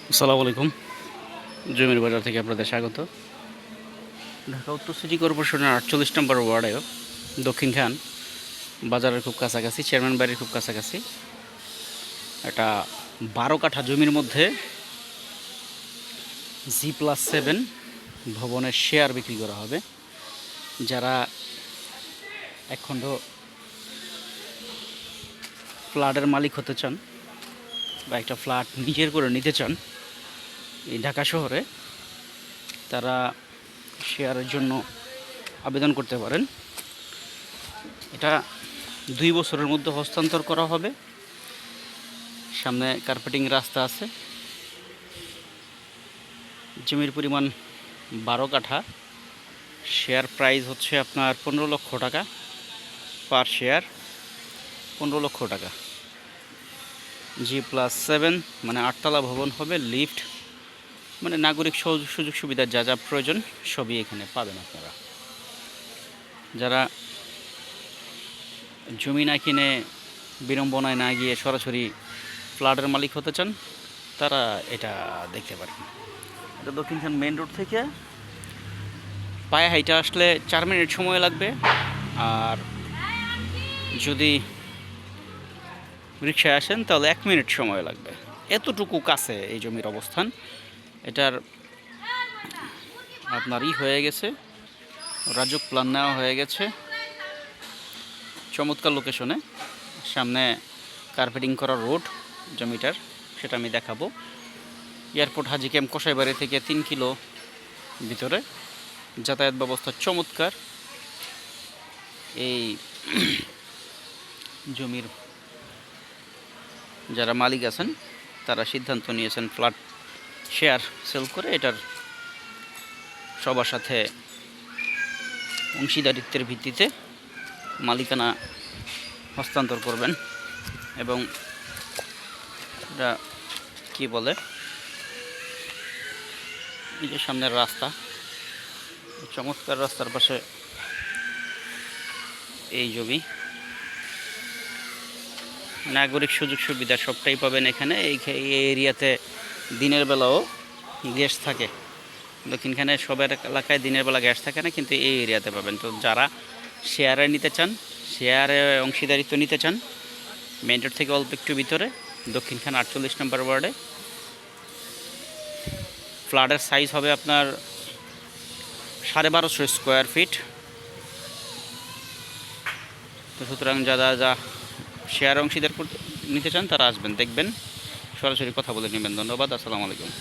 আসসালামু আলাইকুম। জমির বাজার থেকে আপনাদের স্বাগত। ঢাকা উত্তর সিটি কর্পোরেশনের 48 নম্বর ওয়ার্ডে দক্ষিণ খান বাজারের খুব কাছাকাছি, চেয়ারম্যান বাড়ির খুব কাছাকাছি এটা 12 কাঠা জমির মধ্যে G+7 ভবনের শেয়ার বিক্রি করা হবে। যারা একখণ্ড ফ্ল্যাটের মালিক হতে চান বা একটা ফ্ল্যাট নিজের করে নিতে চান এই ঢাকা শহরে, তারা শেয়ারের জন্য আবেদন করতে পারেন। এটা 2 বছরের মধ্যে হস্তান্তর করা হবে। সামনে কার্পেটিং রাস্তা আছে। জমির পরিমাণ 12 কাঠা। শেয়ার প্রাইস হচ্ছে আপনার 15 লক্ষ টাকা পার শেয়ার, 15 লক্ষ টাকা। G+7 মানে 8তলা ভবন হবে, লিফট মানে নাগরিক সুযোগ সুবিধা যা যা প্রয়োজন সবই এখানে পাবেন আপনারা। যারা জমি না কিনে বিড়ম্বনায় না গিয়ে সরাসরি ফ্ল্যাটের মালিক হতে চান, তারা এটা দেখতে পারেন। এটা দক্ষিণখান মেন রোড থেকে পায়ে হাইটা আসলে 4 মিনিট সময় লাগবে, আর যদি রিক্সায় আসেন তাহলে 1 মিনিট সময় লাগবে। এতটুকু কাছে এই জমির অবস্থান। এটার আপনার হয়ে গেছে, রাজুক প্ল্যান নেওয়া হয়ে গেছে, চমৎকার লোকেশনে। সামনে কার্পেটিং করা রোড জমিটার, সেটা আমি দেখাবো। এয়ারপোর্ট হাজি ক্যাম্প কসাইবাড়ি থেকে 3 কিলো ভিতরে, যাতায়াত ব্যবস্থা চমৎকার। এই জমির যারা মালিক আছেন তারা সিদ্ধান্ত নিয়েছেন ফ্ল্যাট শেয়ার সেল করে এটার সবার সাথে অংশীদারিত্বের ভিত্তিতে মালিকানা হস্তান্তর করবেন। এবং এটা কী বলে, এই যে সামনের রাস্তা, চমৎকার রাস্তার পাশে এই জমি, নাগরিক সুযোগ সুবিধা সবটাই পাবেন এখানে। এই এরিয়াতে দিনের বেলাও গ্যাস থাকে। দক্ষিণখানে সবের এলাকায় দিনের বেলা গ্যাস থাকে না, কিন্তু এই এরিয়াতে পাবেন। তো যারা শেয়ারে নিতে চান, শেয়ারে অংশীদারিত্ব নিতে চান, মেইন রোড থেকে অল্প একটু ভিতরে দক্ষিণখান 48 নম্বর ওয়ার্ডে। ফ্ল্যাটের সাইজ হবে আপনার 1250 স্কোয়ার ফিট। তো সুতরাং যা শেয়ার অংশীদার নিতে চান তারা আসবেন, দেখবেন, সরাসরি কথা বলে নেবেন। ধন্যবাদ। আসসালামু আলাইকুম।